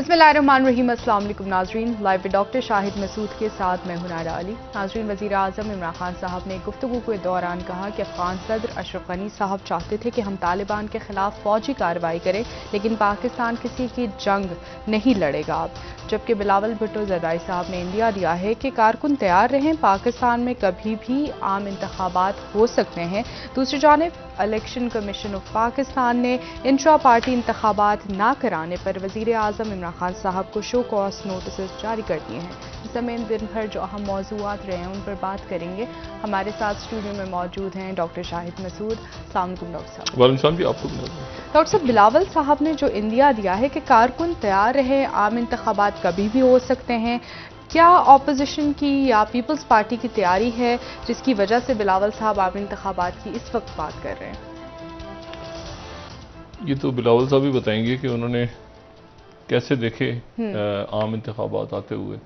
बिस्मिल्लाहिर्रहमानिर्रहीम। अस्सलाम वालेकुम नाजरीन, लाइव पे डॉक्टर शाहिद मसूद के साथ मैं हूं नायरा अली। नाजरीन, वज़ीर आज़म इमरान खान साहब ने गुफ्तगू के दौरान कहा कि अफगान सदर अशरफ गनी साहब चाहते थे कि हम तालिबान के खिलाफ फौजी कार्रवाई करें, लेकिन पाकिस्तान किसी की जंग नहीं लड़ेगा। जबकि बिलावल भुट्टो ज़रदारी साहब ने इंदिया दिया है कि कारकुन तैयार रहें, पाकिस्तान में कभी भी आम इंतखाबात हो सकते हैं। दूसरी जानिब इलेक्शन कमीशन ऑफ पाकिस्तान ने इंट्रा पार्टी इंतखाबात ना कराने पर वज़ीर आज़म इमरान खान साहब को शो कॉज नोटिस जारी कर दिए हैं। इस समय दिन भर जो अहम मौज़ूआत रहे हैं उन पर बात करेंगे। हमारे साथ स्टूडियो में मौजूद हैं डॉक्टर शाहिद मसूद। अस्सलाम वालेकुम डॉक्टर साहब। वालेकुम जी, आपको डॉक्टर साहब, बिलावल साहब ने जो इंदिया दिया है कि कारकुन तैयार रहे, आम इंतखाबात कभी भी हो सकते हैं, क्या ऑपोजिशन की या पीपल्स पार्टी की तैयारी है जिसकी वजह से बिलावल साहब आम इंतखाबात की इस वक्त बात कर रहे हैं? ये तो बिलावल साहब ही बताएंगे कि उन्होंने कैसे देखे आम इंतखाबात आते हुए,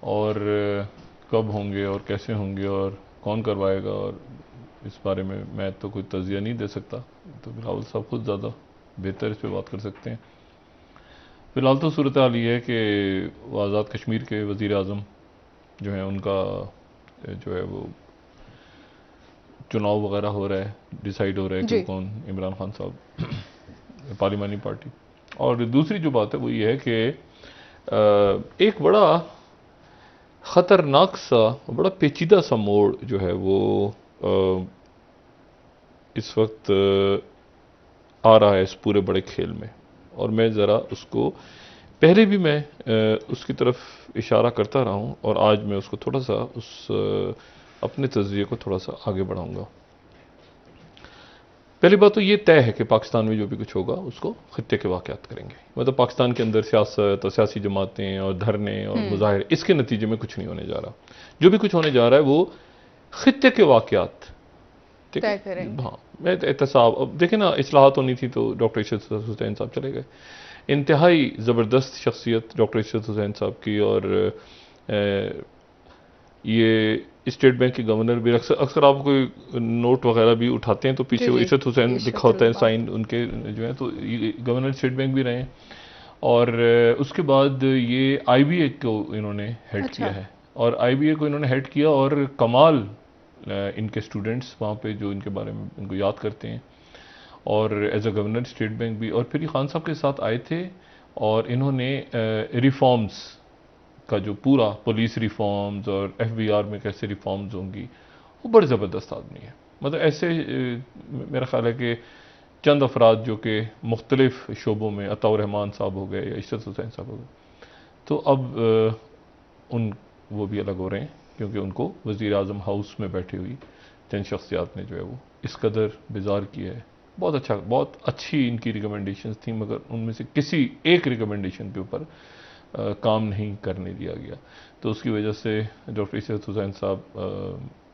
और कब होंगे और कैसे होंगे और कौन करवाएगा, और इस बारे में मैं तो कोई तज़िया नहीं दे सकता। तो बिलावल साहब खुद ज़्यादा बेहतर इस पर बात कर सकते हैं। फ़िलहाल तो सूरत हाल ये है कि आज़ाद कश्मीर के वज़ीर आज़म जो है, उनका जो है वो चुनाव वगैरह हो रहा है, डिसाइड हो रहा है कि कौन, इमरान खान साहब पार्लिमानी पार्टी। और दूसरी जो बात है वो ये है कि एक बड़ा ख़तरनाक सा, बड़ा पेचीदा सा मोड़ जो है वो इस वक्त आ रहा है इस पूरे बड़े खेल में। और मैं ज़रा उसको पहले भी मैं उसकी तरफ इशारा करता रहा हूँ, और आज मैं उसको थोड़ा सा अपने तज़िये को थोड़ा सा आगे बढ़ाऊँगा। पहली बात तो ये तय है कि पाकिस्तान में जो भी कुछ होगा उसको खित्ते के वाक़यात करेंगे। मतलब पाकिस्तान के अंदर सियासत और सियासी जमातें और धरने और मुजाहिरे, इसके नतीजे में कुछ नहीं होने जा रहा। जो भी कुछ होने जा रहा है वो खित्ते के वाक़यात, ठीक है। हाँ, मैं एहतसाब, अब देखें ना, इस्लाहात होनी थी तो डॉक्टर इशरत हुसैन साहब चले गए। इंतहाई ज़बरदस्त शख्सियत डॉक्टर इशरत हुसैन साहब की, और ये स्टेट बैंक के गवर्नर भी अक्सर आप कोई नोट वगैरह भी उठाते हैं तो पीछे वो इशरत हुसैन लिखा होता है, साइन उनके जो है। तो ये गवर्नर स्टेट बैंक भी रहे हैं, और उसके बाद ये IBA को इन्होंने हेड किया है, और IBA को इन्होंने हेड किया, और कमाल इनके स्टूडेंट्स वहाँ पे जो इनके बारे में इनको याद करते हैं, और as a governor State Bank भी। और फिर खान साहब के साथ आए थे, और इन्होंने रिफॉर्म्स का जो पूरा पुलिस रिफॉर्म्स और FBR में कैसे रिफॉर्म्स होंगी, वो बड़े ज़बरदस्त आदमी है। मतलब ऐसे मेरा ख्याल है कि चंद अफराद जो कि मुख्तलिफ शोबों में, अताउर रहमान साहब हो गए या इशरत हुसैन साहब हो गए, तो अब वो भी अलग हो रहे हैं, क्योंकि उनको वज़ीर आज़म हाउस में बैठी हुई चंद शख्सियात ने जो है वो इस कदर बेजार किया है। बहुत अच्छी इनकी रिकमेंडेशंस थी, मगर उनमें से किसी एक रिकमेंडेशन के ऊपर काम नहीं करने दिया गया। तो उसकी वजह से डॉक्टर इशरत हुसैन साहब,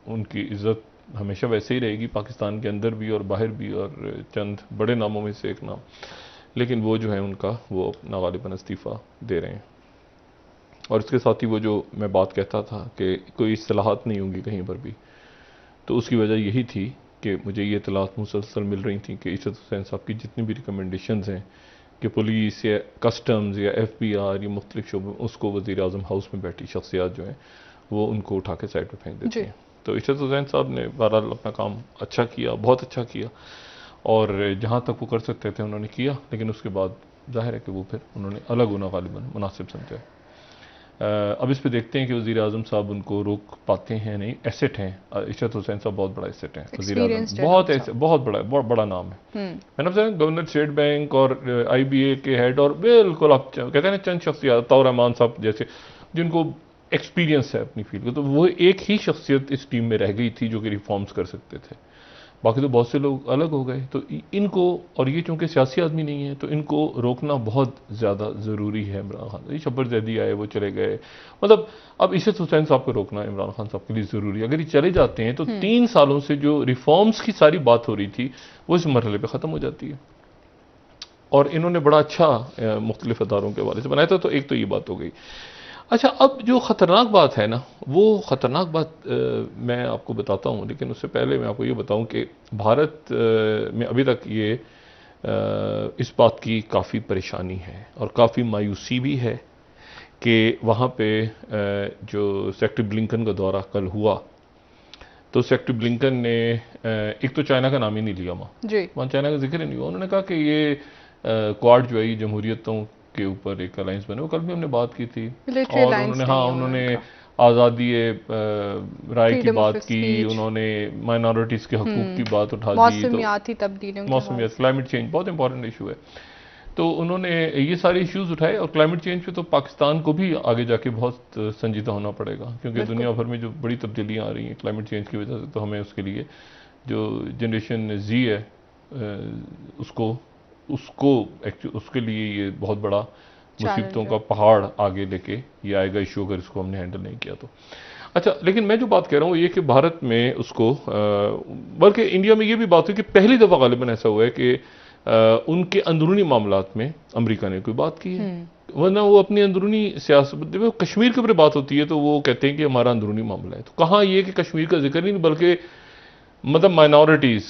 उनकी इज़्ज़त हमेशा वैसे ही रहेगी पाकिस्तान के अंदर भी और बाहर भी, और चंद बड़े नामों में से एक नाम, लेकिन वो जो है उनका वो अपना गालिबन इस्तीफ़ा दे रहे हैं। और इसके साथ ही वो जो मैं बात कहता था कि कोई इस्तिलाहात नहीं होंगी कहीं पर भी, तो उसकी वजह यही थी कि मुझे ये इत्तलात मुसलसल मिल रही थी कि इशरत हुसैन साहब की जितनी भी रिकमेंडेशंस हैं कि पुलिस या कस्टम्स या FBR या मुख्तलिफ शोबों, उसको वज़ीर आज़म हाउस में बैठी शख्सियात जो हैं वो उनको उठा के साइड पर फेंक देती हैं। तो इशरत हुसैन साहब ने बहरहाल अपना काम अच्छा किया, बहुत अच्छा किया, और जहाँ तक वो कर सकते थे उन्होंने किया। लेकिन उसके बाद जाहिर है कि वो फिर उन्होंने अलग होना गालिबन मुनासिब समझा। अब इस पे देखते हैं कि वज़ीर आज़म साहब उनको रोक पाते हैं नहीं। एसेट हैं, इशरत हुसैन साहब बहुत बड़ा एसेट है, वज़ीर आज़म बहुत बड़ा नाम है। मैंने बताया गवर्नर स्टेट बैंक और IBA के हेड, और बिल्कुल आप कहते हैं ना चंद शख्सियत, अताउर रहमान साहब जैसे, जिनको एक्सपीरियंस है अपनी फील्ड का, तो वो एक ही शख्सियत इस टीम में रह गई थी जो कि रिफॉर्म्स कर सकते थे। बाकी तो बहुत से लोग अलग हो गए। तो इनको, और ये चूँकि सियासी आदमी नहीं है, तो इनको रोकना बहुत ज़्यादा ज़रूरी है। इमरान खान, ये शब्बर जैदी आए, वो चले गए, मतलब अब इशरत हुसैन साहब को रोकना इमरान खान साहब के लिए ज़रूरी है। अगर ये चले जाते हैं तो 3 सालों से जो रिफॉर्म्स की सारी बात हो रही थी वो इस मरहले पर ख़त्म हो जाती है। और इन्होंने बड़ा अच्छा मुख्तलिफ अदारों के हवाले से बनाया था। तो एक तो ये बात हो गई। अच्छा, अब जो ख़तरनाक बात है ना, वो ख़तरनाक बात मैं आपको बताता हूँ, लेकिन उससे पहले मैं आपको ये बताऊँ कि भारत में अभी तक ये इस बात की काफ़ी परेशानी है और काफ़ी मायूसी भी है कि वहाँ पे जो सेक्रेटरी ब्लिंकन का दौरा कल हुआ, तो सेक्रेटरी ब्लिंकन ने एक तो चाइना का नाम ही नहीं लिया वहाँ चाइना का जिक्र ही नहीं हुआ। उन्होंने कहा कि ये क्वाड जो है जमहूरियतों के ऊपर एक अलायंस बने, वो कल भी हमने बात की थी, और उन्होंने आज़ादी राय की बात की, उन्होंने माइनॉरिटीज़ के हकूक़ की बात उठा दी, मौसमियाती तब्दीलियों, मौसमियात, क्लाइमेट चेंज बहुत इंपॉर्टेंट इशू है, तो उन्होंने ये सारे इश्यूज उठाए। और क्लाइमेट चेंज पे तो पाकिस्तान को भी आगे जाके बहुत संजीदा होना पड़ेगा, क्योंकि दुनिया भर में जो बड़ी तब्दीलियाँ आ रही हैं क्लाइमेट चेंज की वजह से, तो हमें उसके लिए जो जनरेशन जी है उसके लिए ये बहुत बड़ा मुसीबतों का पहाड़ आगे लेके ये आएगा इशू, अगर इसको हमने हैंडल नहीं किया तो। अच्छा, लेकिन मैं जो बात कह रहा हूँ ये कि भारत में उसको बल्कि इंडिया में ये भी बात हुई कि पहली दफ़ा गालिबन ऐसा हुआ है कि उनके अंदरूनी मामलात में अमेरिका ने कोई बात की है, वरना वो अपनी अंदरूनी सियासत, कश्मीर के ऊपर बात होती है तो वो कहते हैं कि हमारा अंदरूनी मामला है, तो कहाँ ये कि कश्मीर का जिक्र नहीं, बल्कि मतलब माइनॉरिटीज़,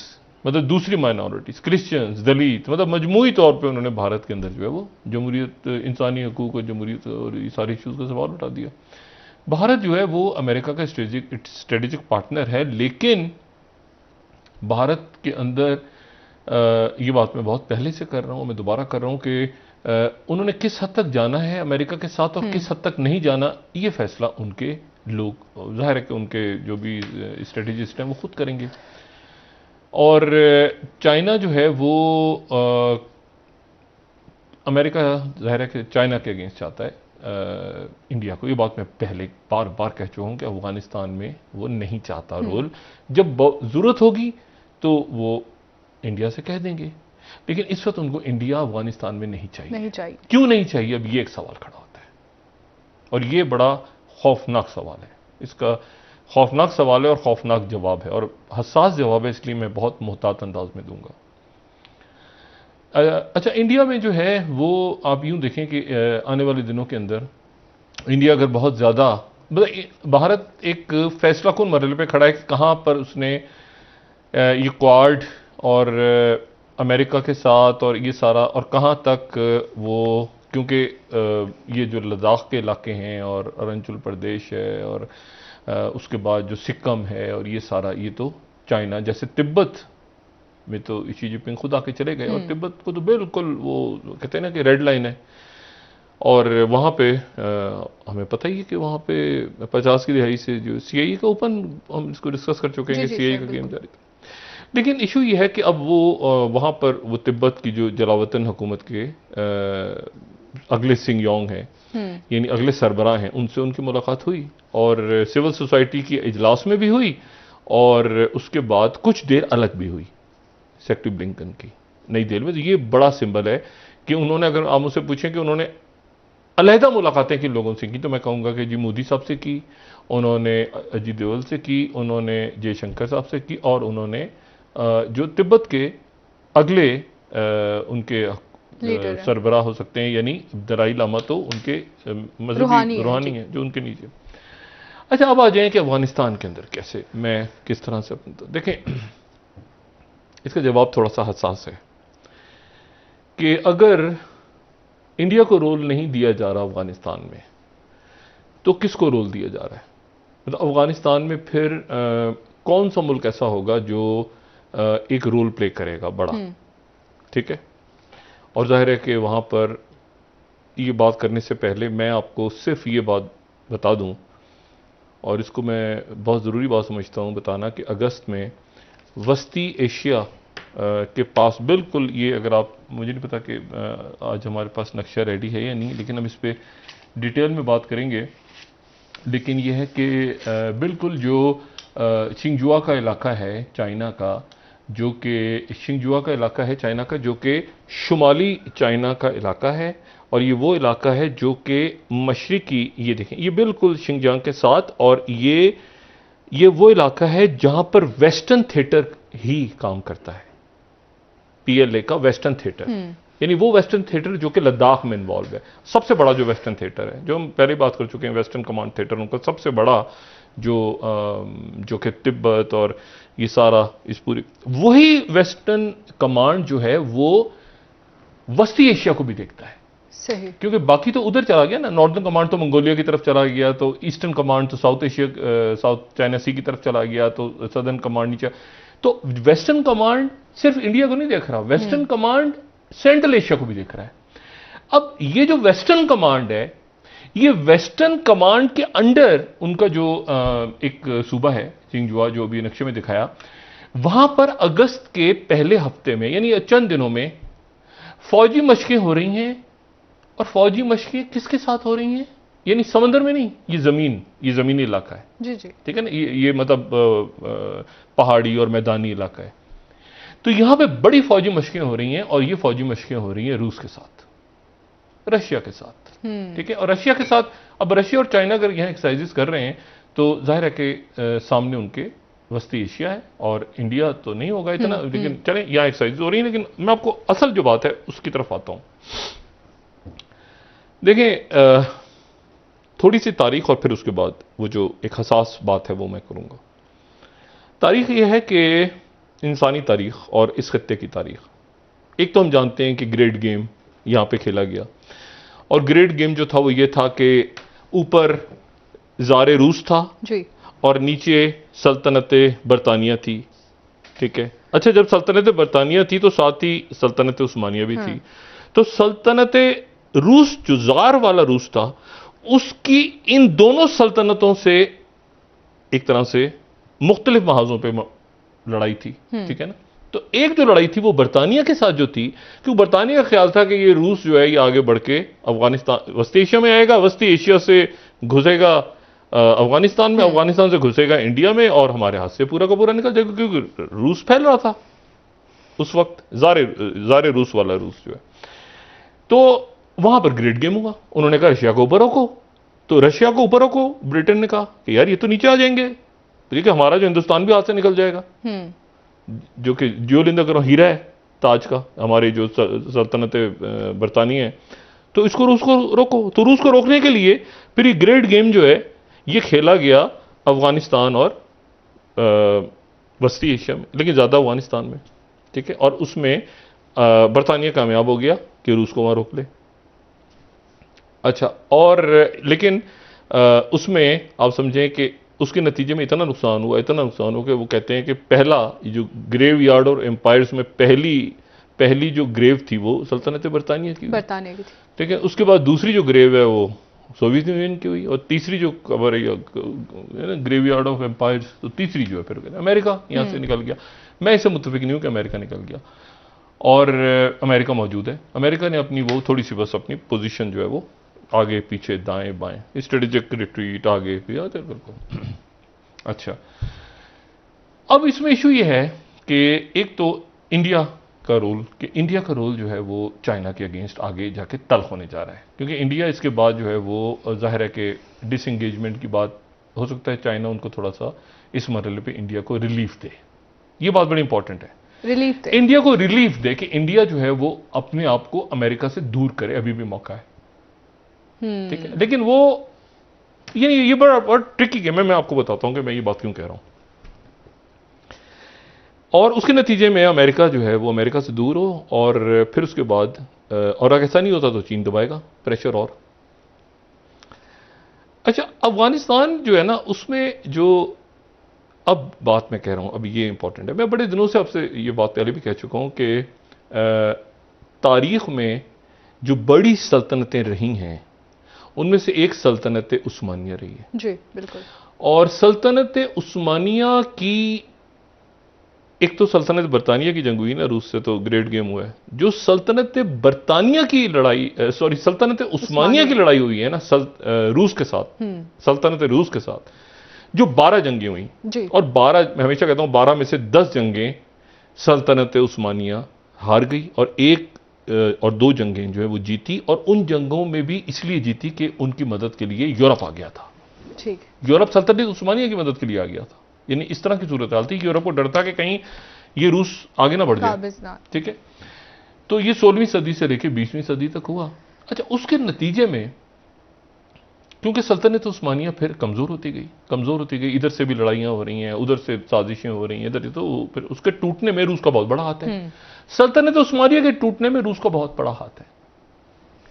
मतलब दूसरी माइनॉरिटीज़, क्रिश्चियंस, दलित, मतलब मजमूई तौर पे उन्होंने भारत के अंदर जो है वो जमहूरियत, इंसानी हकूक़ और जमहूरियत और ये सारे इशूज़ का सवाल उठा दिया। भारत जो है वो अमेरिका का स्ट्रेटेजिक पार्टनर है, लेकिन भारत के अंदर ये बात मैं बहुत पहले से कर रहा हूँ, मैं दोबारा कर रहा हूँ कि उन्होंने किस हद तक जाना है अमेरिका के साथ और किस हद तक नहीं जाना, ये फैसला उनके लोग, जाहिर है कि उनके जो भी स्ट्रेटेजिस्ट हैं वो खुद करेंगे। और चाइना जो है वो अमेरिका जाहिर है कि चाइना के अगेंस्ट चाहता है इंडिया को, ये बात मैं पहले बार बार कह चुका हूँ कि अफगानिस्तान में वो नहीं चाहता रोल, जब ज़रूरत होगी तो वो इंडिया से कह देंगे, लेकिन इस वक्त उनको इंडिया अफगानिस्तान में नहीं चाहिए। क्यों नहीं चाहिए, अब ये एक सवाल खड़ा होता है और ये बड़ा खौफनाक सवाल है। इसका खौफनाक सवाल है और खौफनाक जवाब है और हसास जवाब है, इसलिए मैं बहुत मुहतात अंदाज में दूंगा। अच्छा, इंडिया में जो है वो आप यूं देखें कि आने वाले दिनों के अंदर इंडिया अगर बहुत ज़्यादा, मतलब भारत एक फैसला कौन मरहले पे खड़ा है कि कहाँ पर उसने ये क्वाड और अमेरिका के साथ और ये सारा, और कहाँ तक वो, क्योंकि ये जो लद्दाख के इलाके हैं और अरुणाचल प्रदेश है और उसके बाद जो सिक्किम है और ये सारा, ये तो चाइना, जैसे तिब्बत में तो शी जिनपिंग खुद आके चले गए और तिब्बत को तो बिल्कुल वो कहते हैं ना कि रेड लाइन है, और वहाँ पे हमें पता ही है कि वहाँ पे 50 की दिहाई से जो सीआईए का ओपन, हम इसको डिस्कस कर चुके हैं कि सीआईए का गेम जारी था। लेकिन इशू ये है कि अब वो वहाँ पर वो तिब्बत की जो जलावतन हुकूमत के अगले सिंगयोंग हैं, यानी अगले सरबराह हैं, उनसे उनकी मुलाकात हुई और सिविल सोसाइटी की इजलास में भी हुई और उसके बाद कुछ देर अलग भी हुई सेक्रेटरी ब्लिंकन की नई दिल्ली में। तो ये बड़ा सिंबल है कि उन्होंने, अगर आप मुझसे पूछें कि उन्होंने अलहदा मुलाकातें किन लोगों से की, तो मैं कहूँगा कि जी मोदी साहब से की, उन्होंने अजीत डोवाल से की, उन्होंने जयशंकर साहब से की, और उन्होंने जो तिब्बत के अगले उनके सरबराह हो सकते हैं, यानी दलाई लामा तो उनके मजहबी रूहानी हैं जो उनके नीचे। अच्छा, अब आ जाएं कि अफगानिस्तान के अंदर कैसे, मैं किस तरह से, देखें इसका जवाब थोड़ा सा हसास है कि अगर इंडिया को रोल नहीं दिया जा रहा अफगानिस्तान में, तो किसको रोल दिया जा रहा है? मतलब अफगानिस्तान में फिर कौन सा मुल्क ऐसा होगा जो एक रोल प्ले करेगा बड़ा, ठीक है? और जाहिर है कि वहाँ पर ये बात करने से पहले मैं आपको सिर्फ ये बात बता दूं, और इसको मैं बहुत ज़रूरी बात समझता हूँ बताना, कि अगस्त में वस्ती एशिया के पास बिल्कुल, ये अगर आप, मुझे नहीं पता कि आज हमारे पास नक्शा रेडी है या नहीं, लेकिन हम इस पर डिटेल में बात करेंगे, लेकिन ये है कि बिल्कुल जो शिंगजुआ का इलाका है चाइना का, जो कि शिंगजुआ का इलाका है चाइना का, जो कि शुमाली चाइना का इलाका है, और ये वो इलाका है जो कि मशरिकी, ये देखें ये बिल्कुल शिंगजांग के साथ, और ये वो इलाका है जहां पर वेस्टर्न थिएटर ही काम करता है, पीएलए का वेस्टर्न थिएटर, यानी वो वेस्टर्न थिएटर जो कि लद्दाख में इन्वॉल्व है, सबसे बड़ा जो वेस्टर्न थिएटर है, जो हम पहले बात कर चुके हैं, वेस्टर्न कमांड थिएटर उनका सबसे बड़ा, जो कि तिब्बत और ये सारा इस पूरी, वही वेस्टर्न कमांड जो है वो वस्ती एशिया को भी देखता है। सही। क्योंकि बाकी तो उधर चला गया ना, नॉर्दर्न कमांड तो मंगोलिया की तरफ चला गया, तो ईस्टर्न कमांड तो साउथ एशिया, साउथ चाइना सी की तरफ चला गया, तो सदर्न कमांड नीचे। तो वेस्टर्न कमांड सिर्फ इंडिया को नहीं देख रहा, वेस्टर्न कमांड सेंट्रल एशिया को भी देख रहा है। अब ये जो वेस्टर्न कमांड है, ये वेस्टर्न कमांड के अंडर उनका जो एक सूबा है चिंगजुआ, जो अभी नक्शे में दिखाया, वहां पर अगस्त के पहले हफ्ते में यानी चंद दिनों में फौजी मशकें हो रही हैं। और फौजी मशकें किसके साथ हो रही हैं? यानी समंदर में नहीं, ये जमीनी इलाका है। जी जी, ठीक है ना, ये मतलब पहाड़ी और मैदानी इलाका है। तो यहां पे बड़ी फौजी मशकें हो रही हैं, और ये फौजी मशकें हो रही हैं रूस के साथ, रशिया के साथ। ठीक है, और रशिया के साथ, अब रशिया और चाइना अगर यहां एक्सरसाइजेस कर रहे हैं तो जाहिर है कि सामने उनके वस्ती एशिया है, और इंडिया तो नहीं होगा इतना, लेकिन चलें यहां एक्सरसाइज हो रही है। लेकिन मैं आपको असल जो बात है उसकी तरफ आता हूं। देखें, थोड़ी सी तारीख और फिर उसके बाद वो जो एक हसास बात है वो मैं करूंगा। तारीख ये है कि इंसानी तारीख और इस खत्ते की तारीख, एक तो हम जानते हैं कि ग्रेट गेम यहां पे खेला गया, और ग्रेट गेम जो था वो ये था कि ऊपर ज़ारे रूस था जी, और नीचे सल्तनत बरतानिया थी। ठीक है, अच्छा, जब सल्तनत बरतानिया थी तो साथ ही सल्तनत उस्मानिया भी थी। तो सल्तनत रूस, जो जार वाला रूस था, उसकी इन दोनों सल्तनतों से एक तरह से मुख्तलिफ महाजों पे लड़ाई थी। ठीक है ना, तो एक जो लड़ाई थी वो बरतानिया के साथ जो थी, क्योंकि बरतानिया का ख्याल था कि ये रूस जो है ये आगे बढ़ के अफगानिस्तान, वस्ती एशिया में आएगा, वस्ती एशिया से घुसेगा अफगानिस्तान में, अफगानिस्तान से घुसेगा इंडिया में, और हमारे हाथ से पूरा का पूरा निकल जाएगा, क्योंकि रूस फैल रहा था उस वक्त, ज़ारे रूस वाला रूस जो है। तो वहां पर ग्रेट गेम हुआ। उन्होंने कहा रशिया को ऊपर रोको, तो रशिया को ऊपर रोको, ब्रिटेन ने कहा कि यार ये तो नीचे आ जाएंगे, ठीक है, हमारा जो हिंदुस्तान भी हाथ से निकल जाएगा, जो कि जियोलिंदा करो हीरा है ताज का, हमारी जो सल्तनत बरतानिया है, तो इसको रूस को रोको। तो रूस को रोकने के लिए फिर ये ग्रेट गेम जो है ये खेला गया अफगानिस्तान और वस्ती एशिया में, लेकिन ज्यादा अफगानिस्तान में। ठीक है, और उसमें बरतानिया कामयाब हो गया कि रूस को वहां रोक ले। अच्छा, और लेकिन उसमें आप समझें कि उसके नतीजे में इतना नुकसान हुआ कि वो कहते हैं कि पहला जो ग्रेव यार्ड और एम्पायर्स में पहली जो ग्रेव थी वो सल्तनत बरतानिया की थी। ठीक है, उसके बाद दूसरी जो ग्रेव है वो सोवियत यूनियन की हुई, और तीसरी जो खबर है ग्रेव यार्ड ऑफ एम्पायर्स, तो तीसरी जो है फिर अमेरिका यहां से निकल गया। मैं इससे मुत्तफिक नहीं हूं कि अमेरिका निकल गया, और अमेरिका मौजूद है। अमेरिका ने अपनी वो थोड़ी सी बस अपनी पोजीशन जो है वो आगे पीछे दाएं बाएं, स्ट्रेटेजिक रिट्रीट आगे पीछे बिल्कुल। अच्छा, अब इसमें इशू ये है कि एक तो इंडिया का रोल जो है वो चाइना के अगेंस्ट आगे जाके तल्ख होने जा रहा है, क्योंकि इंडिया इसके बाद जो है वो जाहिर है कि डिसएंगेजमेंट की बात हो सकता है, चाइना उनको थोड़ा सा इस मरहले पे इंडिया को रिलीफ दे। ये बात बड़ी इंपॉर्टेंट है, रिलीफ दे, इंडिया को रिलीफ दे, कि इंडिया जो है वो अपने आप को अमेरिका से दूर करे, अभी भी मौका है। ठीक है, लेकिन वो ये बड़ा ट्रिकी गेम है। मैं आपको बताता हूं कि मैं ये बात क्यों कह रहा हूं। और उसके नतीजे में अमेरिका जो है वो अमेरिका से दूर हो, और फिर उसके बाद और अगर ऐसा नहीं होता तो चीन दबाएगा प्रेशर। और अच्छा, अफगानिस्तान जो है ना, उसमें जो अब बात मैं कह रहा हूं, अब ये इंपॉर्टेंट है। मैं बड़े दिनों से आपसे ये बात पहले भी कह चुका हूं कि तारीख में जो बड़ी सल्तनतें रही हैं उनमें से एक सल्तनत उस्मानिया रही है। जी बिल्कुल। और सल्तनत उस्मानिया की, एक तो सल्तनत बरतानिया की जंग हुई ना रूस से, तो ग्रेट गेम हुआ है। जो सल्तनत बरतानिया की लड़ाई, सल्तनत उस्मानिया की लड़ाई हुई है ना रूस के साथ, सल्तनत रूस के साथ, जो 12 जंगें हुई, और 12, मैं हमेशा कहता हूं 12 में से 10 जंगें सल्तनत उस्मानिया हार गई, और एक और 2 जंगें जो है वो जीती। और उन जंगों में भी इसलिए जीती कि उनकी मदद के लिए यूरोप आ गया था। ठीक, यूरोप सल्तनत उस्मानिया की मदद के लिए आ गया था। यानी इस तरह की सूरत हाल थी कि यूरोप को डर था कि कहीं ये रूस आगे ना बढ़ जाए। ठीक है, तो ये 16वीं सदी से लेकर 20वीं सदी तक हुआ। अच्छा, उसके नतीजे में क्योंकि सल्तनत उस्मानिया फिर कमज़ोर होती गई, इधर से भी लड़ाइयाँ हो रही हैं, उधर से साजिशें हो रही हैं, इधर, तो फिर उसके टूटने में रूस का बहुत बड़ा हाथ है। सल्तनत उस्मानिया के टूटने में रूस का बहुत बड़ा हाथ है,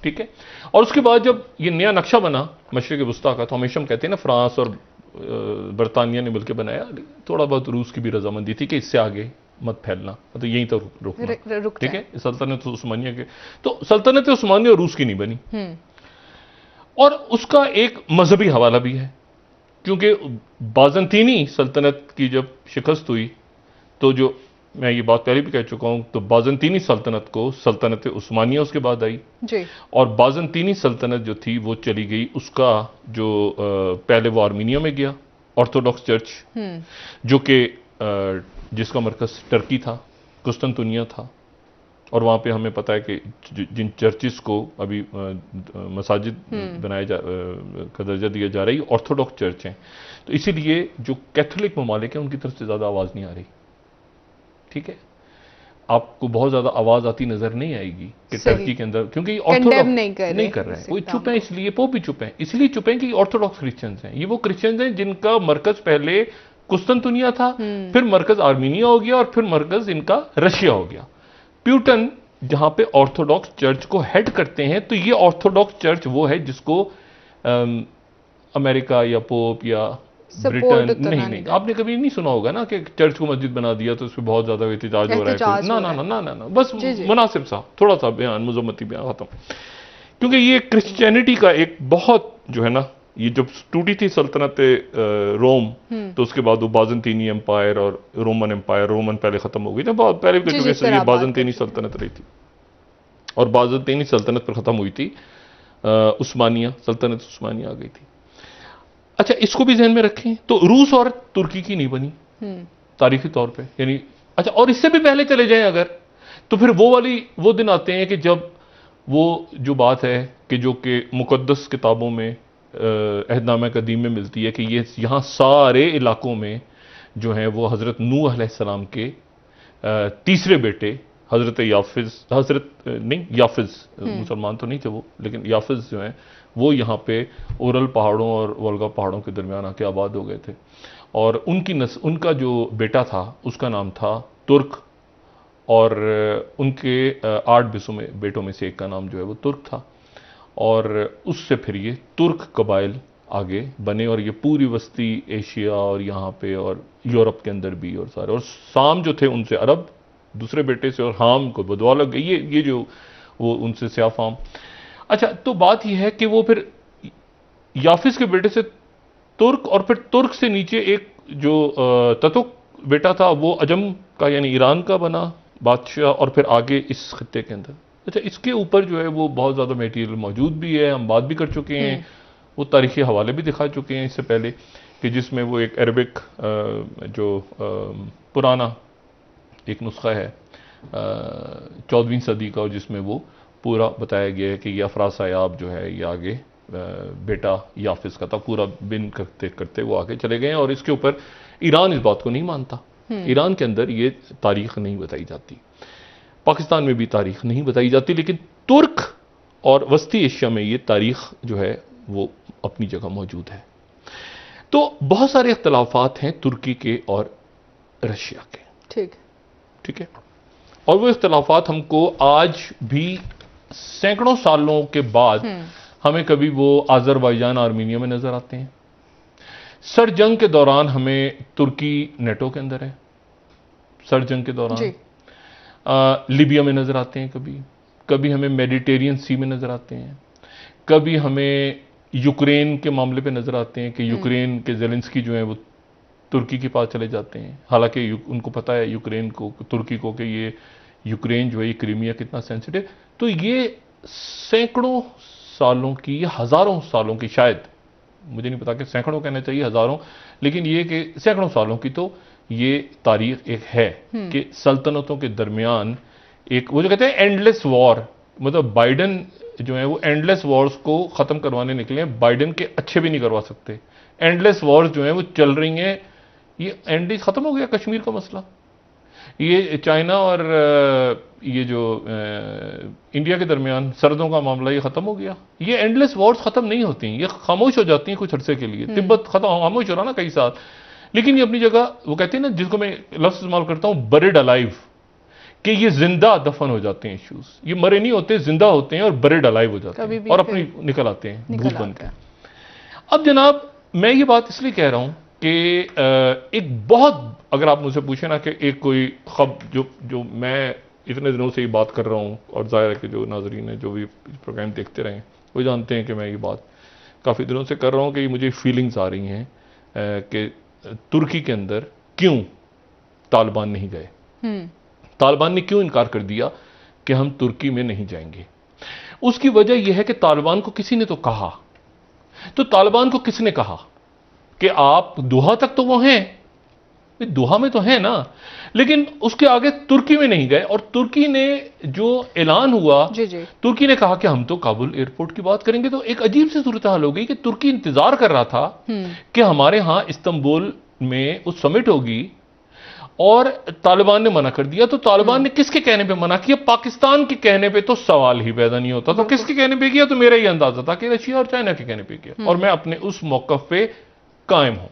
ठीक है। और उसके बाद जब ये नया नक्शा बना मशरिक़ वुस्ता का, तो हमेशा हम कहते हैं ना फ्रांस और बरतानिया ने मिलकर बनाया, थोड़ा बहुत रूस की भी रजामंदी थी कि इससे आगे मत फैलना, तो यहीं तक रुकना, ठीक है। सल्तनत उस्मानिया के, तो सल्तनत उस्मानिया रूस की नहीं बनी, और उसका एक मजहबी हवाला भी है, क्योंकि बाज़ंतीनी सल्तनत की जब शिकस्त हुई, तो जो मैं ये बात पहले भी कह चुका हूं, तो बाज़ंतीनी सल्तनत को सल्तनत उस्मानिया उसके बाद आई जी। और बाज़ंतीनी सल्तनत जो थी वो चली गई, उसका जो पहले वो आर्मीनिया में गया, ऑर्थोडॉक्स चर्च, जो कि जिसका मरकज टर्की था, कुस्तुनतुनिया था, और वहाँ पे हमें पता है कि जिन चर्चिस को अभी मसाजिद बनाए का दर्जा दिया जा रहा है, ऑर्थोडॉक्स चर्च हैं, तो इसीलिए जो कैथोलिक ममालिक हैं उनकी तरफ से ज़्यादा आवाज़ नहीं आ रही, ठीक है। आपको बहुत ज़्यादा आवाज़ आती नज़र नहीं आएगी कि टर्की के अंदर, क्योंकि ऑर्थोडॉक्स नहीं कर रहे हैं, वो चुप हैं, इसलिए पोप भी चुप हैं, इसलिए चुप हैं कि ऑर्थोडॉक्स क्रिश्चियंस हैं, ये वो क्रिश्चियंस हैं जिनका मरकज पहले कुस्तुनतुनिया था, फिर मरकज आर्मीनिया हो गया, और फिर मरकज इनका रशिया हो गया। प्यूटन जहां पे ऑर्थोडॉक्स चर्च को हेड करते हैं, तो ये ऑर्थोडॉक्स चर्च वो है जिसको अमेरिका या पोप या ब्रिटेन नहीं, आपने कभी नहीं सुना होगा ना कि चर्च को मस्जिद बना दिया तो उसमें बहुत ज्यादा एहतजाज हो रहा है, ना ना ना ना ना, बस मुनासिब सा थोड़ा सा बयान, मुजम्मती बयान खत्म। क्योंकि ये क्रिश्चियनिटी का एक बहुत जो है ना, ये जब टूटी थी सल्तनत रोम, तो उसके बाद वो बाज़ंतीनी एम्पायर और रोमन एम्पायर, रोमन पहले खत्म हो गई ना, बहुत पहले भी कह चुके, ये बाज़ंतीनी सल्तनत रही थी, और बाज़ंतीनी सल्तनत पर खत्म हुई थी उस्मानिया, सल्तनत उस्मानिया आ गई थी। अच्छा, इसको भी ध्यान में रखें, तो रूस और तुर्की की नहीं बनी तारीखी तौर पे, यानी अच्छा, और इससे भी पहले चले जाएं अगर, तो फिर वो दिन आते हैं कि जब वो जो बात है कि जो कि मुकद्दस किताबों में अहदनामा कदीम में मिलती है कि ये यहाँ सारे इलाकों में जो हैं वो हज़रत नूह अलैहिस्सलाम के तीसरे बेटे हज़रत याफिज़, मुसलमान तो नहीं थे वो, लेकिन याफिज़ जो हैं वो यहाँ पे ओरल पहाड़ों और वोल्गा पहाड़ों के दरमियान आके आबाद हो गए थे, और उनका जो बेटा था उसका नाम था तुर्क, और उनके 8 बेटों में से एक का नाम जो है वो तुर्क था, और उससे फिर ये तुर्क कबाइल आगे बने, और ये पूरी वस्ती एशिया और यहाँ पे और यूरोप के अंदर भी, और सारे, और साम जो थे उनसे अरब दूसरे बेटे से, और हाम को बदवा लग गई, ये जो वो उनसे स्याफाम। अच्छा, तो बात यह है कि वो फिर याफिस के बेटे से तुर्क, और फिर तुर्क से नीचे एक जो ततुक बेटा था वो अजम का यानी ईरान का बना बादशाह, और फिर आगे इस खत्ते के अंदर। अच्छा, इसके ऊपर जो है वो बहुत ज़्यादा मटेरियल मौजूद भी है, हम बात भी कर चुके हैं, वो तारीखी हवाले भी दिखा चुके हैं इससे पहले, कि जिसमें वो एक अरबिक जो पुराना एक नुस्खा है 14वीं सदी का, और जिसमें वो पूरा बताया गया है कि ये अफरासायाब जो है ये आगे बेटा याफिस का था, पूरा बिन करते करते वो आगे चले गए हैं, और इसके ऊपर ईरान इस बात को नहीं मानता, ईरान के अंदर ये तारीख नहीं बताई जाती, पाकिस्तान में भी तारीख नहीं बताई जाती, लेकिन तुर्क और वस्ती एशिया में ये तारीख जो है वो अपनी जगह मौजूद है। तो बहुत सारे इख्तलाफात हैं तुर्की के और रशिया के, ठीक है, और वो इख्तलाफात हमको आज भी सैकड़ों सालों के बाद हमें कभी वो आज़रबाईजान आर्मीनिया में नजर आते हैं, सर जंग के दौरान हमें तुर्की नेटो के अंदर है, सर जंग के दौरान लीबिया में नजर आते हैं, कभी हमें मेडिटेरियन सी में नजर आते हैं, कभी हमें यूक्रेन के मामले पे नजर आते हैं कि यूक्रेन के ज़ेलेंस्की जो है वो तुर्की के पास चले जाते हैं, हालांकि उनको पता है यूक्रेन को, तुर्की को, कि ये यूक्रेन जो है ये क्रीमिया कितना सेंसिटिव। तो ये सैकड़ों सालों की, हजारों सालों की, शायद मुझे नहीं पता कि सैकड़ों कहना चाहिए हजारों, लेकिन ये कि सैकड़ों सालों की तो ये तारीख एक है कि सल्तनतों के दरमियान एक वो जो कहते हैं एंडलेस वॉर, मतलब बाइडन जो है वो एंडलेस वॉर्स को खत्म करवाने निकले हैं, बाइडन के अच्छे भी नहीं करवा सकते, एंडलेस वॉर्स जो है वो चल रही हैं, ये एंडलेस खत्म हो गया कश्मीर का मसला, ये चाइना और ये जो इंडिया के दरमियान सरहदों का मामला ये खत्म हो गया। ये एंडलेस वॉर्स खत्म नहीं होती, ये खामोश हो जाती हैं कुछ अरसे के लिए। तिब्बत खत्म खामोश हो रहा ना कई साल, लेकिन ये अपनी जगह, वो कहते हैं ना, जिसको मैं लफ्ज इस्तेमाल करता हूं, बरिड अलाइव, कि ये जिंदा दफन हो जाते हैं इश्यूज। ये मरे नहीं होते, जिंदा होते हैं और बरिड अलाइव हो जाते हैं और अपनी निकल आते हैं भूत बनकर। अब जनाब मैं ये बात इसलिए कह रहा हूं कि एक बहुत, अगर आप मुझसे पूछे ना कि एक कोई जो मैं इतने दिनों से ये बात कर रहा हूं, और जाहिर है कि जो नाजरीन है जो भी प्रोग्राम देखते रहे वो जानते हैं कि मैं ये बात काफ़ी दिनों से कर रहा हूं, कि ये मुझे फीलिंग्स आ रही हैं कि तुर्की के अंदर क्यों तालिबान नहीं गए, तालिबान ने क्यों इनकार कर दिया कि हम तुर्की में नहीं जाएंगे। उसकी वजह यह है कि तालिबान को किसी ने तो कहा, तो तालिबान को किसने कहा कि आप दोहा तक तो वो हैं, दोहा में तो है ना, लेकिन उसके आगे तुर्की में नहीं गए। और तुर्की ने जो ऐलान हुआ, तुर्की ने कहा कि हम तो काबुल एयरपोर्ट की बात करेंगे। तो एक अजीब सी सूरत हाल हो गई कि तुर्की इंतजार कर रहा था कि हमारे यहां इस्तांबुल में उस समिट होगी, और तालिबान ने मना कर दिया। तो तालिबान ने किसके कहने पे मना किया? पाकिस्तान के कहने पे तो सवाल ही पैदा नहीं होता। तो किसके कहने पे किया? तो मेरा ही अंदाजा था कि रशिया और चाइना के कहने पे किया, और मैं अपने उस मौकफ पे कायम हूं।